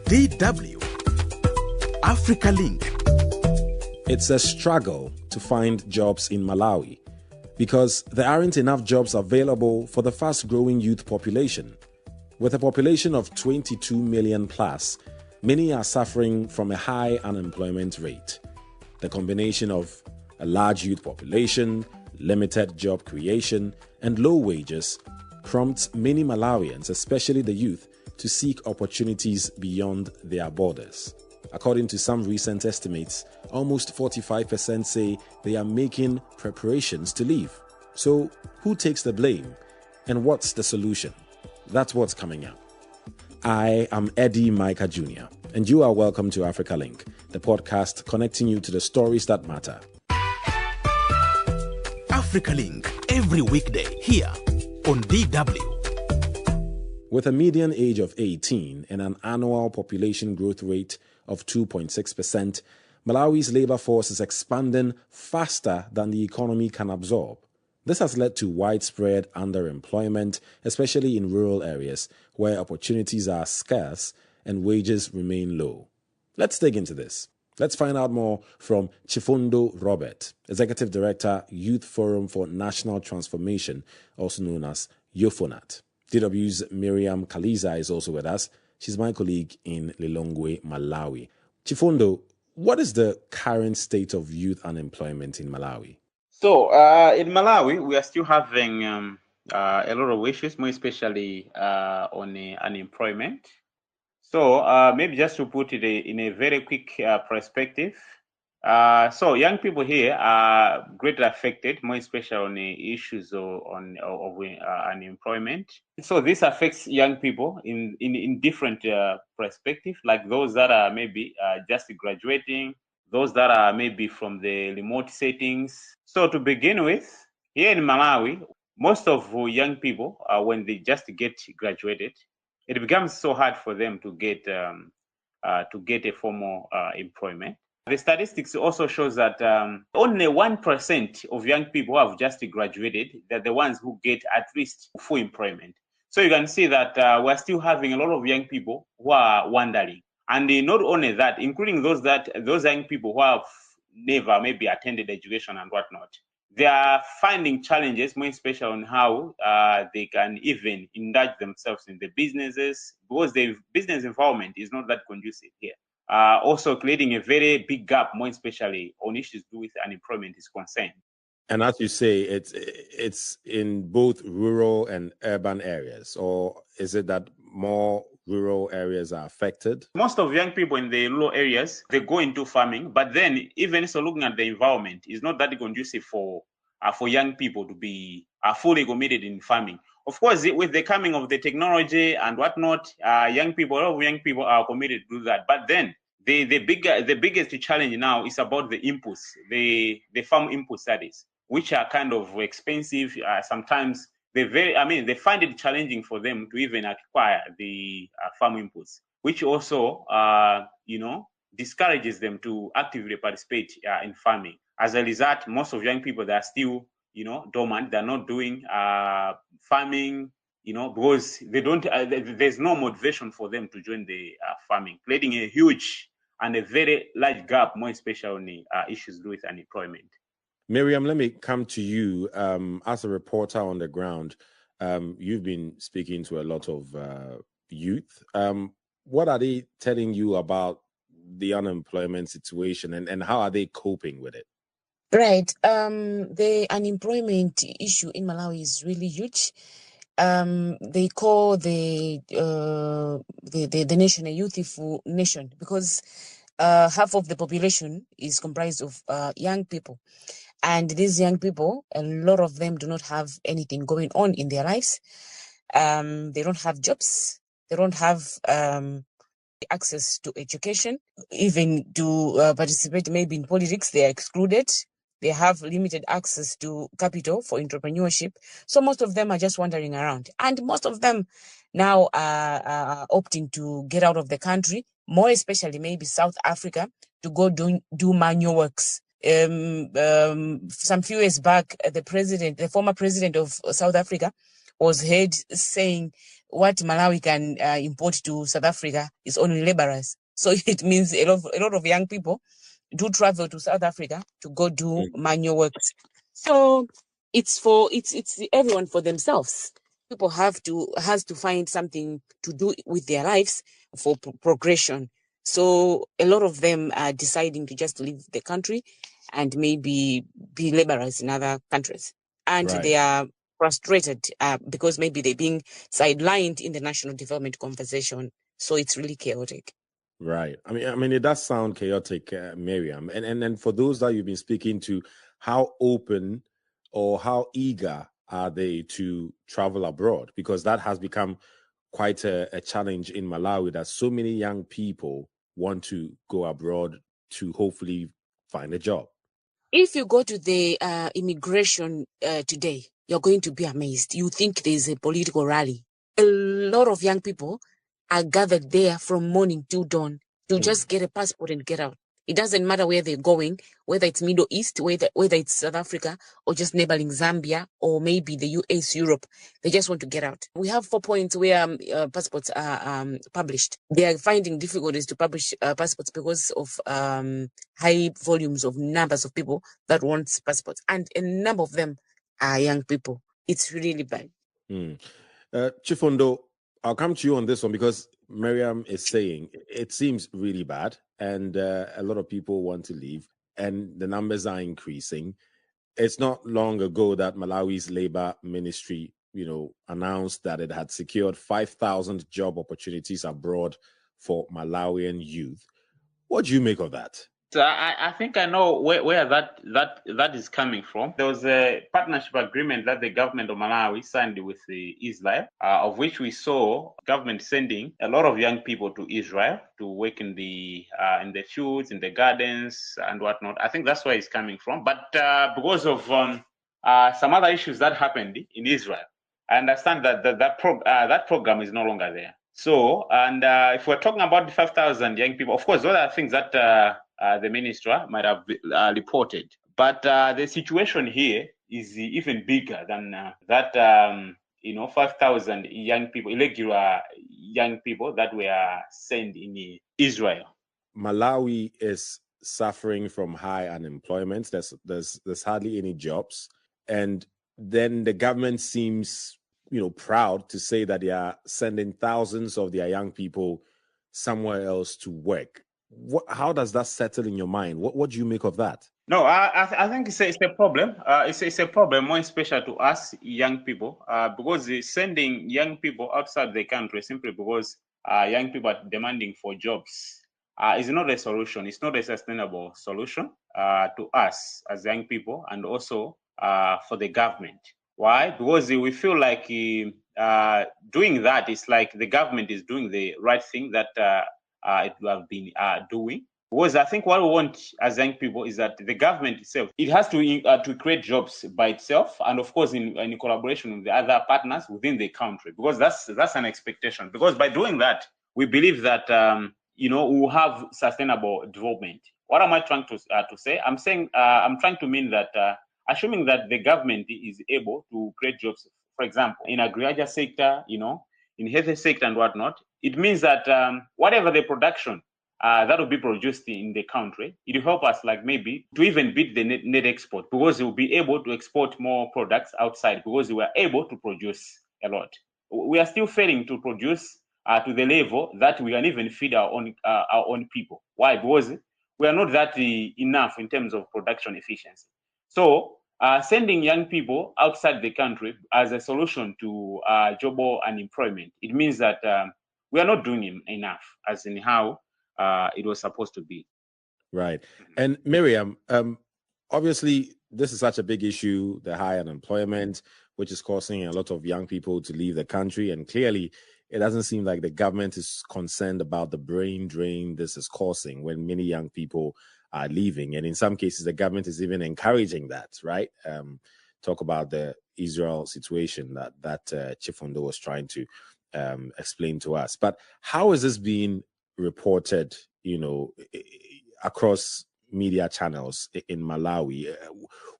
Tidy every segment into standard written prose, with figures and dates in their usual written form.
DW Africa Link. It's a struggle to find jobs in Malawi because there aren't enough jobs available for the fast-growing youth population. With a population of 22 million plus, many are suffering from a high unemployment rate. The combination of a large youth population, limited job creation, and low wages prompts many Malawians, especially the youth, to seek opportunities beyond their borders. According to some recent estimates, almost 45% say they are making preparations to leave. So, who takes the blame? And what's the solution? That's what's coming up. I am Eddie Micah Jr., and you are welcome to Africa Link, the podcast connecting you to the stories that matter. Africa Link, every weekday here on DW. With a median age of 18 and an annual population growth rate of 2.6%, Malawi's labor force is expanding faster than the economy can absorb. This has led to widespread underemployment, especially in rural areas where opportunities are scarce and wages remain low. Let's dig into this. Let's find out more from Chifundo Robert, Executive Director, Youth Forum for National Transformation, also known as YOFONAT. DW's Miriam Kaliza is also with us. She's my colleague in Lilongwe, Malawi. Chifundo, what is the current state of youth unemployment in Malawi? So in Malawi, we are still having a lot of issues, more especially on unemployment. So maybe just to put it in a very quick perspective, so young people here are greatly affected, more especially on the issues of unemployment. So this affects young people in different perspectives, like those that are maybe just graduating, those that are maybe from the remote settings. So to begin with, here in Malawi, most of young people, when they just get graduated, it becomes so hard for them to get a formal employment. The statistics also shows that only 1% of young people who have just graduated, they're the ones who get at least full employment. So you can see that we're still having a lot of young people who are wandering. And not only that, including those young people who have never maybe attended education and whatnot, they are finding challenges, more especially on how they can even indulge themselves in the businesses, because the business environment is not that conducive here. Also creating a very big gap, more especially on issues to do with unemployment is concerned. And as you say, it's in both rural and urban areas, or is it that more rural areas are affected? Most of young people in the rural areas, they go into farming, but then even so looking at the environment is not that conducive for young people to be fully committed in farming. Of course, with the coming of the technology and whatnot, a lot of young people are committed to do that. But then the biggest challenge now is about the inputs, the farm inputs, that is, which are kind of expensive. Sometimes they find it challenging for them to even acquire the farm inputs, which also discourages them to actively participate in farming. As a result, most of young people, they are still dormant. They're not doing farming, because they don't. There's no motivation for them to join the farming, creating a huge and a very large gap, more especially on the issues with unemployment. Miriam, let me come to you as a reporter on the ground. You've been speaking to a lot of youth. What are they telling you about the unemployment situation, and how are they coping with it? Right. The unemployment issue in Malawi is really huge. They call the nation a youthful nation because half of the population is comprised of young people. And these young people, a lot of them do not have anything going on in their lives. They don't have jobs. They don't have access to education, even to participate maybe in politics. They are excluded. They have limited access to capital for entrepreneurship. So most of them are just wandering around. And most of them now are opting to get out of the country, more especially maybe South Africa, to go do manual works. Some few years back, the former president of South Africa was heard saying what Malawi can import to South Africa is only laborers. So it means a lot of young people do travel to South Africa to go do manual works. So it's everyone for themselves. People has to find something to do with their lives for progression. So a lot of them are deciding to just leave the country and maybe be laborers in other countries. And they are frustrated because maybe they're being sidelined in the national development conversation. So it's really chaotic. Right. I mean, it does sound chaotic, Miriam. And for those that you've been speaking to, how open or how eager are they to travel abroad? Because that has become quite a challenge in Malawi, that so many young people want to go abroad to hopefully find a job. If you go to the immigration today, you're going to be amazed. You think there's a political rally. A lot of young people are gathered there from morning till dawn to just get a passport and get out. It doesn't matter where they're going, whether it's Middle East, whether it's South Africa, or just neighboring Zambia, or maybe the US, Europe. They just want to get out. We have 4 points where passports are published. They are finding difficulties to publish passports because of high volumes of numbers of people that want passports. And a number of them are young people. It's really bad. Chifundo, I'll come to you on this one because Miriam is saying it seems really bad and a lot of people want to leave and the numbers are increasing. It's not long ago that Malawi's labor ministry, announced that it had secured 5,000 job opportunities abroad for Malawian youth. What do you make of that? So I think I know where that is coming from. There was a partnership agreement that the government of Malawi signed with Israel, of which we saw government sending a lot of young people to Israel to work in the fields, in the gardens, and whatnot. I think that's where it's coming from. But because of some other issues that happened in Israel, I understand that program is no longer there. So, and if we're talking about the 5,000 young people, of course, those are things that the minister might have reported. But the situation here is even bigger than that. 5,000 young people, irregular young people that were sent in Israel. Malawi is suffering from high unemployment. There's hardly any jobs, and then the government seems proud to say that they are sending thousands of their young people somewhere else to work. How does that settle in your mind? What do you make of that? No, I think it's a problem. It's a problem more special to us young people because sending young people outside the country simply because young people are demanding for jobs is not a solution. It's not a sustainable solution to us as young people and also for the government. Why? Because we feel like doing that is like the government is doing the right thing that it will have been doing. Because I think what we want as young people is that the government itself, it has to create jobs by itself, and of course in collaboration with the other partners within the country. Because that's an expectation. Because by doing that, we believe that we will have sustainable development. What am I trying to say? I'm saying I'm trying to mean that assuming that the government is able to create jobs, for example, in agriculture sector, in health sector and whatnot, it means that whatever the production that will be produced in the country, it will help us like maybe to even beat the net export because we will be able to export more products outside because we are able to produce a lot. We are still failing to produce to the level that we can even feed our own people. Why? Because we are not that enough in terms of production efficiency. So sending young people outside the country as a solution to job unemployment, it means that we are not doing enough as in how it was supposed to be. Right. And Miriam, obviously, this is such a big issue, the high unemployment, which is causing a lot of young people to leave the country. And clearly, it doesn't seem like the government is concerned about the brain drain this is causing when many young people are leaving. And in some cases, the government is even encouraging that, right? Talk about the Israel situation that Chifundo was trying to explain to us. But how is this being reported, across media channels in Malawi?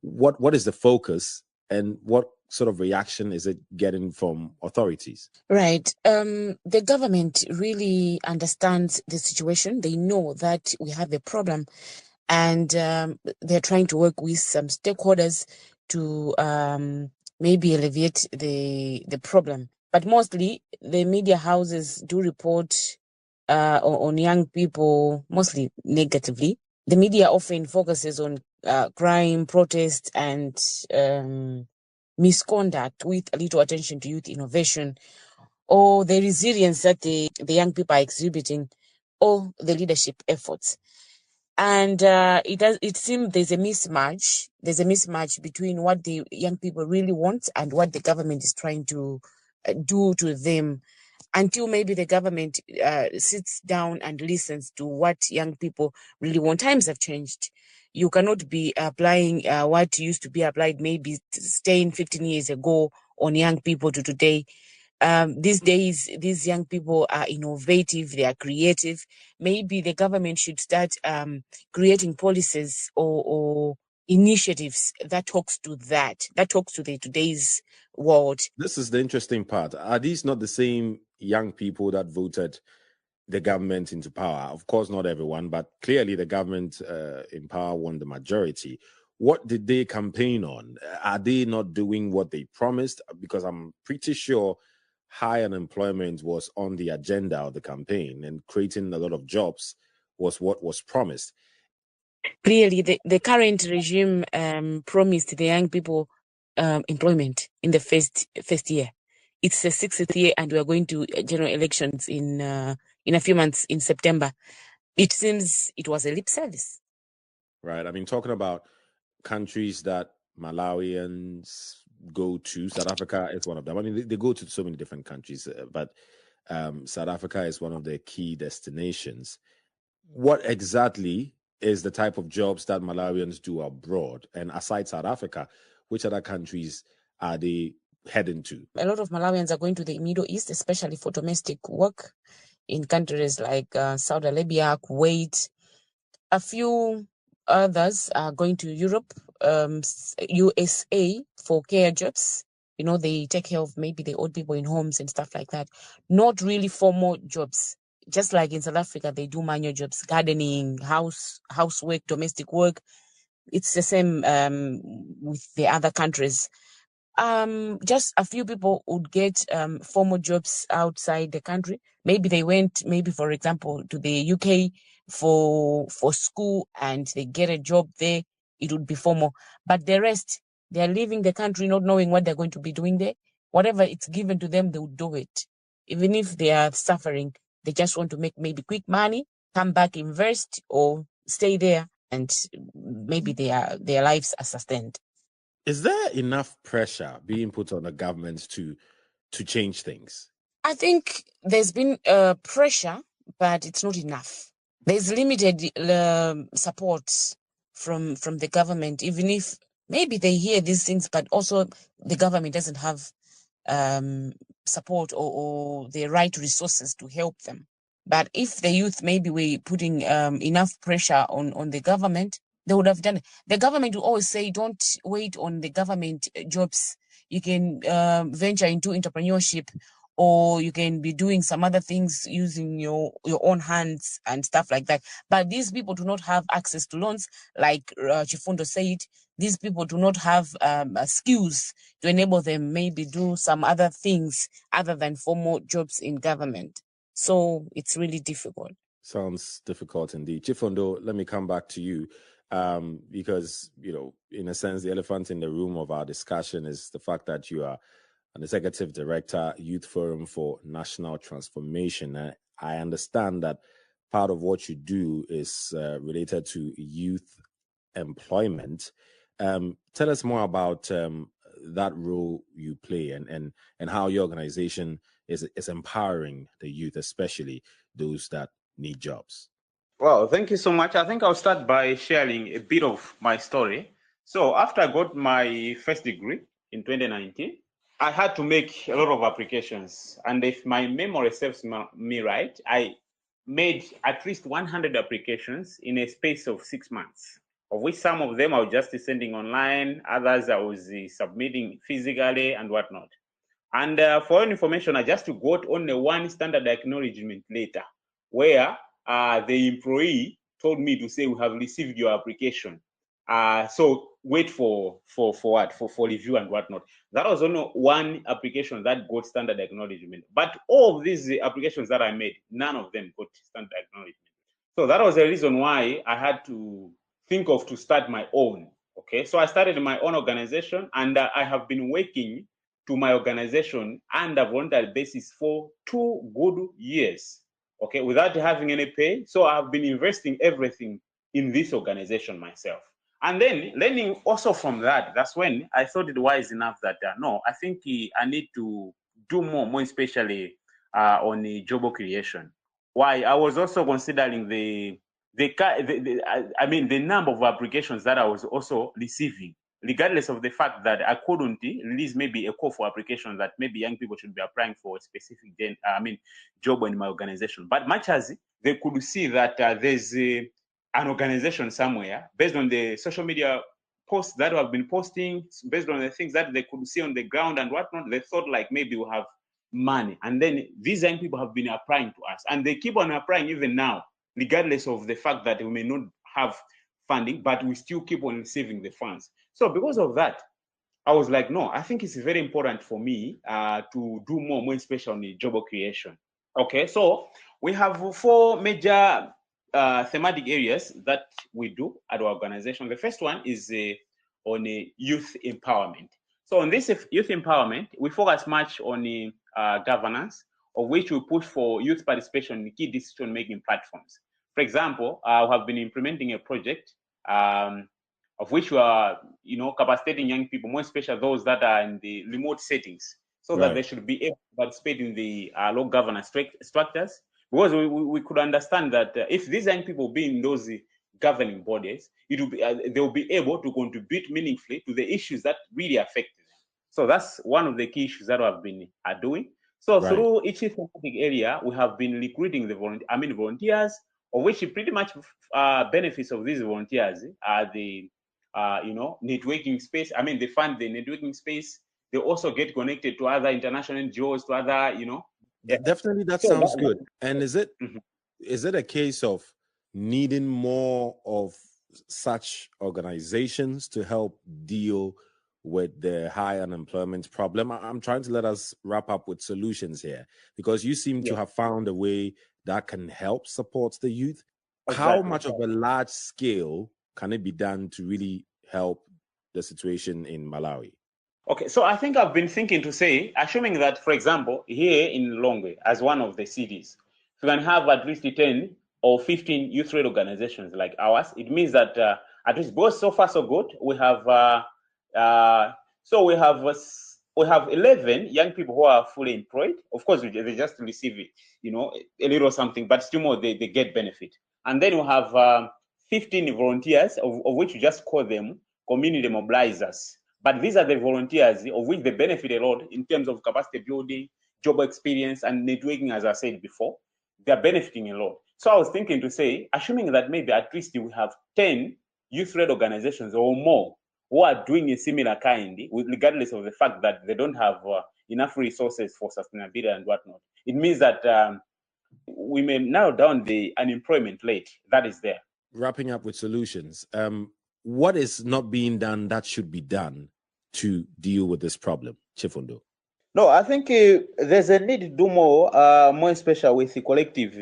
What is the focus and what sort of reaction is it getting from authorities? Right. The government really understands the situation. They know that we have a problem, and they're trying to work with some stakeholders to maybe alleviate the problem. But mostly, the media houses do report on young people, mostly negatively. The media often focuses on crime, protest, and misconduct with little attention to youth innovation or the resilience that the young people are exhibiting or the leadership efforts. And it seems there's a mismatch. There's a mismatch between what the young people really want and what the government is trying to do to them, until maybe the government sits down and listens to what young people really want. Times have changed. You cannot be applying what used to be applied maybe 10, 15 years ago on young people to today. These days, these young people are innovative, they are creative. Maybe the government should start creating policies or initiatives that talks to the today's world. This is the interesting part. Are these not the same young people that voted the government into power? Of course, not everyone, but clearly the government in power won the majority. What did they campaign on? Are they not doing what they promised? Because I'm pretty sure high unemployment was on the agenda of the campaign, and creating a lot of jobs was what was promised. Clearly, the current regime promised the young people employment in the first year. It's the 6th year, and we are going to general elections in a few months in September. It seems it was a lip service. Right. I mean, talking about countries that Malawians go to, South Africa is one of them. I mean, they go to so many different countries, but South Africa is one of their key destinations. What exactly is the type of jobs that Malawians do abroad? And aside South Africa, which other countries are they heading to? A lot of Malawians are going to the Middle East, especially for domestic work in countries like Saudi Arabia, Kuwait. A few others are going to Europe, USA for care jobs. You know, they take care of maybe the old people in homes and stuff like that. Not really formal jobs. Just like in South Africa, they do manual jobs, gardening, housework, domestic work. It's the same with the other countries. Just a few people would get formal jobs outside the country. Maybe they went, maybe for example, to the UK for school and they get a job there. It would be formal. But the rest, they are leaving the country not knowing what they're going to be doing there. Whatever it's given to them, they would do it. Even if they are suffering, they just want to make maybe quick money, come back, invest, or stay there, and maybe their lives are sustained. Is there enough pressure being put on the government to change things? I think there's been pressure, but it's not enough. There's limited support from the government, even if maybe they hear these things, but also the government doesn't have support or the right resources to help them. But if the youth maybe were putting enough pressure on the government, they would have done it. The government will always say, don't wait on the government jobs. You can venture into entrepreneurship, or you can be doing some other things using your own hands and stuff like that. But these people do not have access to loans, like Chifundo said. These people do not have skills to enable them maybe do some other things other than formal jobs in government. So it's really difficult. Sounds difficult indeed. Chifondo, let me come back to you because, in a sense, the elephant in the room of our discussion is the fact that you are an executive director, Youth Forum for National Transformation. I understand that part of what you do is related to youth employment. Tell us more about that role you play and how your organization is empowering the youth, especially those that need jobs. Well, thank you so much. I think I'll start by sharing a bit of my story. So after I got my first degree in 2019, I had to make a lot of applications. And if my memory serves me right, I made at least 100 applications in a space of 6 months. of which some of them I was just sending online, others I was submitting physically and whatnot. And for your information, I just got only one standard acknowledgement letter where the employee told me to say, we have received your application. So wait for what? For review and whatnot. That was only one application that got standard acknowledgement. But all of these applications that I made, none of them got standard acknowledgement. So that was the reason why I had to think of to start my own. Okay, so I started my own organization, and I have been working to my organization under voluntary basis for 2 good years, okay, without having any pay. So I've been investing everything in this organization myself. And then learning also from that, that's when I thought it wise enough that, no, I think I need to do more especially on the job creation. Why? I was also considering the number of applications that I was also receiving, regardless of the fact that I couldn't release maybe a call for application that maybe young people should be applying for a specific job in my organization. But much as they could see that there's an organization somewhere based on the social media posts that I've been posting, based on the things that they could see on the ground and whatnot, they thought like maybe we'll have money. And then these young people have been applying to us, and they keep on applying even now, regardless of the fact that we may not have funding, but we still keep on receiving the funds. So because of that, I was like, no, I think it's very important for me to do more especially on the job creation. Okay, so we have 4 major thematic areas that we do at our organization. The first one is on youth empowerment. So on this youth empowerment, we focus much on governance, of which we push for youth participation in key decision-making platforms. For example, we have been implementing a project of which we are, capacitating young people, more especially those that are in the remote settings, so that they should be able to participate in the local governance structures. Because we could understand that if these young people be in those governing bodies, it will be, they will be able to contribute meaningfully to the issues that really affect them. So that's one of the key issues that we have been doing. So through each thematic area, we have been recruiting the volunteers, of which pretty much benefits of these volunteers are the networking space. They fund the networking space. They also get connected to other international NGOs, to other, Definitely, that sounds good. And is it a case of needing more of such organizations to help deal with the high unemployment problem? I'm trying to let us wrap up with solutions here, because you seem to have found a way that can help support the youth. Exactly. How much of a large scale can it be done to really help the situation in Malawi? Okay, so I think I've been thinking to say, assuming that, for example, here in Longwe, as one of the cities, if we can have at least 10 or 15 youth-led organizations like ours, it means that at least both so far so good. We have we have 11 young people who are fully employed. Of course, they just receive a little something, but still more they get benefit. And then we have 15 volunteers, of which we just call them community mobilizers. But these are the volunteers of which they benefit a lot in terms of capacity building, job experience, and networking, as I said before. They're benefiting a lot. So I was thinking to say, assuming that maybe at least we have 10 youth-led organizations or more who are doing a similar kind, regardless of the fact that they don't have enough resources for sustainability and whatnot, it means that we may narrow down the unemployment rate that is there. Wrapping up with solutions, what is not being done that should be done to deal with this problem, Chifundo? No, I think there's a need to do more especially with the collective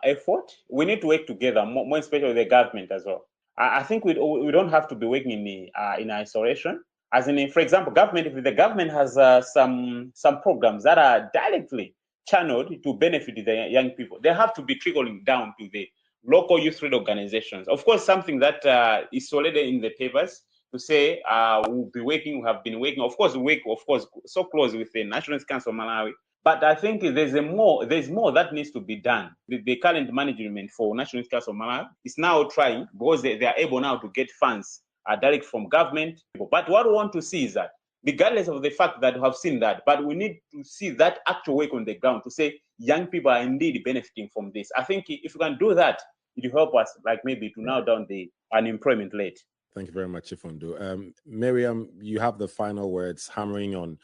effort. We need to work together, more especially with the government as well. I think we don't have to be working in isolation. As in, for example, if the government has some programs that are directly channeled to benefit the young people, they have to be trickling down to the local youth-led organizations. Of course, something that is already in the papers to say we have been working. Of course, we work, so close with the National Youth Council of Malawi. But I think there's more that needs to be done. The current management for National Youth Council of Malawi is now trying, because they are able now to get funds direct from government. But what we want to see is that, regardless of the fact that we have seen that, but we need to see that actual work on the ground to say young people are indeed benefiting from this. I think if we can do that, it will help us, like maybe to narrow down the unemployment rate. Thank you very much, Chifundo. Miriam, you have the final words, hammering on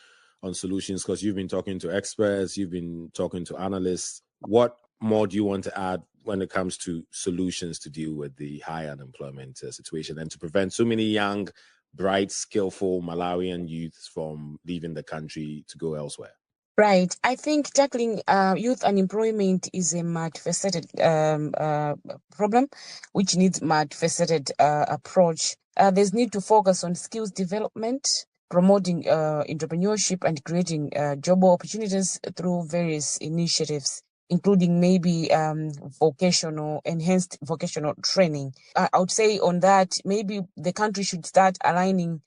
solutions, because you've been talking to experts, you've been talking to analysts. What more do you want to add when it comes to solutions to deal with the high unemployment situation and to prevent so many young, bright, skillful Malawian youths from leaving the country to go elsewhere? Right. I think tackling youth unemployment is a multifaceted problem, which needs multifaceted approach. There's need to focus on skills development, promoting entrepreneurship, and creating job opportunities through various initiatives, including maybe enhanced vocational training. I would say on that, maybe the country should start aligning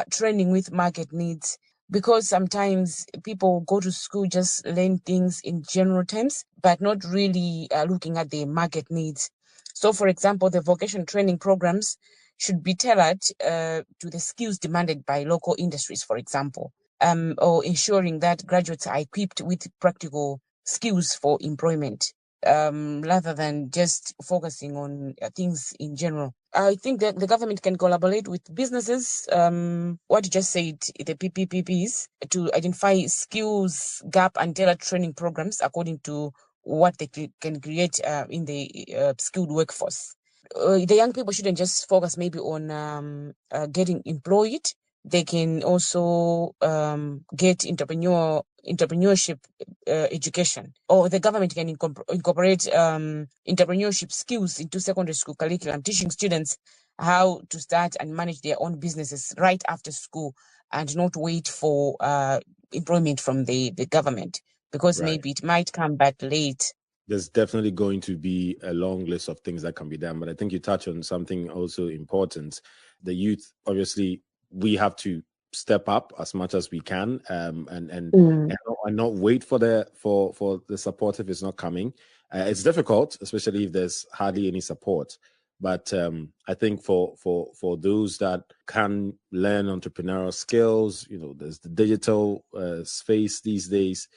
training with market needs, because sometimes people go to school just learn things in general terms, but not really looking at the market needs. So, for example, the vocational training programs should be tailored to the skills demanded by local industries, for example, or ensuring that graduates are equipped with practical skills for employment, rather than just focusing on things in general. I think that the government can collaborate with businesses, what you just said, the PPPs, to identify skills gap and tailor training programs according to what they can create in the skilled workforce. The young people shouldn't just focus maybe on getting employed. They can also get entrepreneurship education, or the government can incorporate entrepreneurship skills into secondary school curriculum, teaching students how to start and manage their own businesses right after school, and not wait for employment from the government, because maybe it might come back late. There's definitely going to be a long list of things that can be done, but I think you touch on something also important. The youth, obviously, we have to step up as much as we can, and not wait for the support if it's not coming. It's difficult, especially if there's hardly any support. But I think for those that can learn entrepreneurial skills, there's the digital space these days,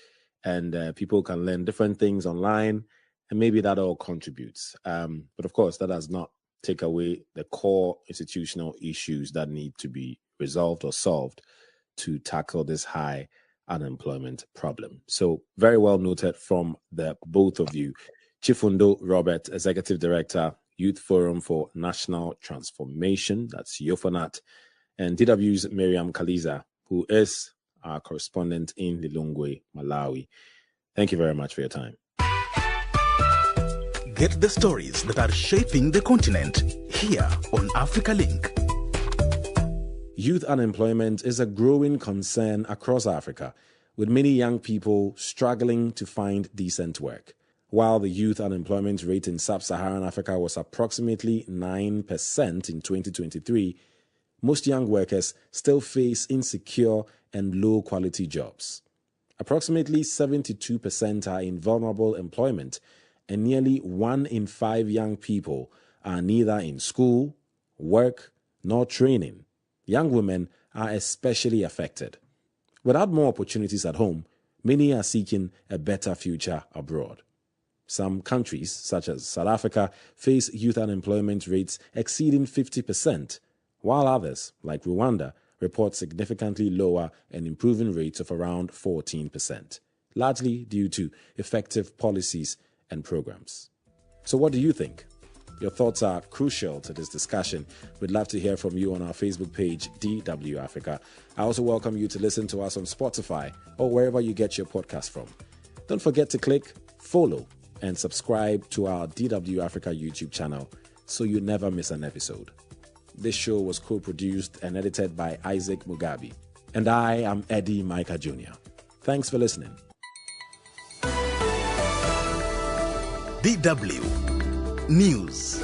and people can learn different things online, and maybe that all contributes. But of course, that does not take away the core institutional issues that need to be resolved or solved to tackle this high unemployment problem. So very well noted from the both of you. Chifundo Robert, Executive Director, Youth Forum for National Transformation, that's YOFONAT, and DW's Miriam Kaliza, who is our correspondent in Lilongwe, Malawi. Thank you very much for your time. Get the stories that are shaping the continent here on Africa Link. Youth unemployment is a growing concern across Africa, with many young people struggling to find decent work. While the youth unemployment rate in sub-Saharan Africa was approximately 9% in 2023, most young workers still face insecure and low-quality jobs. Approximately 72% are in vulnerable employment, and nearly 1 in 5 young people are neither in school, work, nor training. Young women are especially affected. Without more opportunities at home, many are seeking a better future abroad. Some countries, such as South Africa, face youth unemployment rates exceeding 50%, while others, like Rwanda, report significantly lower and improving rates of around 14%, largely due to effective policies and programs. So what do you think? Your thoughts are crucial to this discussion. We'd love to hear from you on our Facebook page, DW Africa. I also welcome you to listen to us on Spotify or wherever you get your podcast from. Don't forget to click follow and subscribe to our DW Africa YouTube channel so you never miss an episode. This show was co-produced and edited by Isaac Mugabe. And I am Eddie Micah Jr. Thanks for listening. DW News.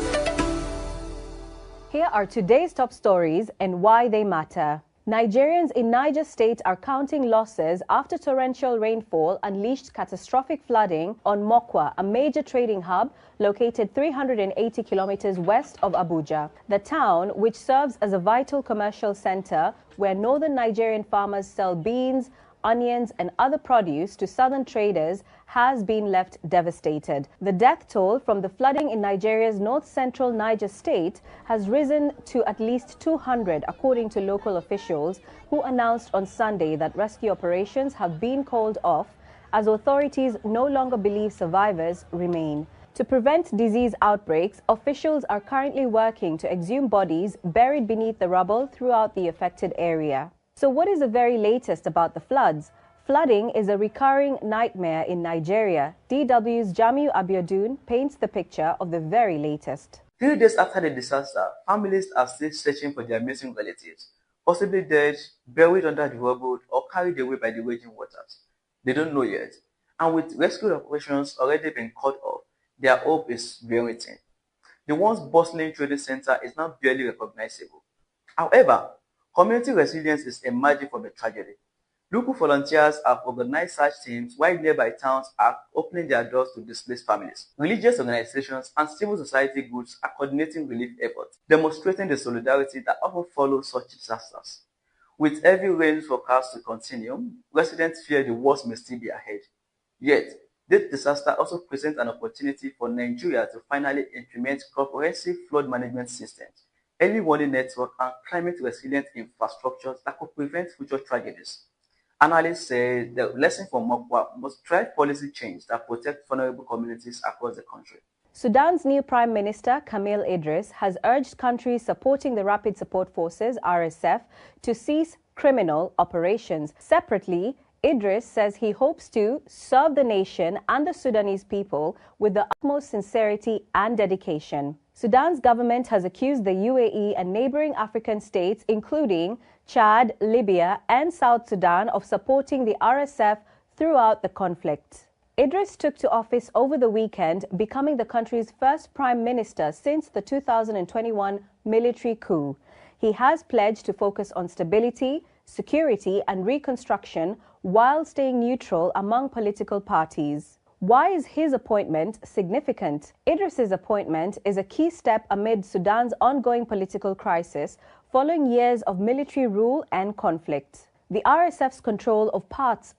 Here are today's top stories and why they matter. Nigerians in Niger State are counting losses after torrential rainfall unleashed catastrophic flooding on Mokwa, a major trading hub located 380 kilometers west of Abuja. The town, which serves as a vital commercial center where northern Nigerian farmers sell beans, onions, and other produce to southern traders has been left devastated. The death toll from the flooding in Nigeria's north-central Niger state has risen to at least 200, according to local officials, who announced on Sunday that rescue operations have been called off as authorities no longer believe survivors remain. To prevent disease outbreaks, officials are currently working to exhume bodies buried beneath the rubble throughout the affected area. So what is the very latest about the floods? Flooding is a recurring nightmare in Nigeria. DW's Jamiu Abiodun paints the picture of the very latest. 3 days after the disaster, families are still searching for their missing relatives, possibly dead, buried under the rubble, or carried away by the raging waters. They don't know yet. And with rescue operations already being cut off, their hope is very thin. The once bustling trading center is now barely recognizable. However, community resilience is emerging from the tragedy. Local volunteers have organized search teams while nearby towns are opening their doors to displaced families. Religious organizations and civil society groups are coordinating relief efforts, demonstrating the solidarity that often follows such disasters. With heavy rain forecast to continue, residents fear the worst may still be ahead. Yet, this disaster also presents an opportunity for Nigeria to finally implement comprehensive flood management systems, early warning network, and climate-resilient infrastructures that could prevent future tragedies. Analysts say the lesson from Mokwa must drive policy change that protect vulnerable communities across the country. Sudan's new Prime Minister, Camille Idris, has urged countries supporting the Rapid Support Forces, RSF, to cease criminal operations. Separately, Idris says he hopes to serve the nation and the Sudanese people with the utmost sincerity and dedication. Sudan's government has accused the UAE and neighboring African states, including Chad, Libya, and South Sudan, of supporting the RSF throughout the conflict. Idris took to office over the weekend, becoming the country's first prime minister since the 2021 military coup. He has pledged to focus on stability, security, and reconstruction while staying neutral among political parties. Why is his appointment significant? Idris's appointment is a key step amid Sudan's ongoing political crisis following years of military rule and conflict. The RSF's control of parts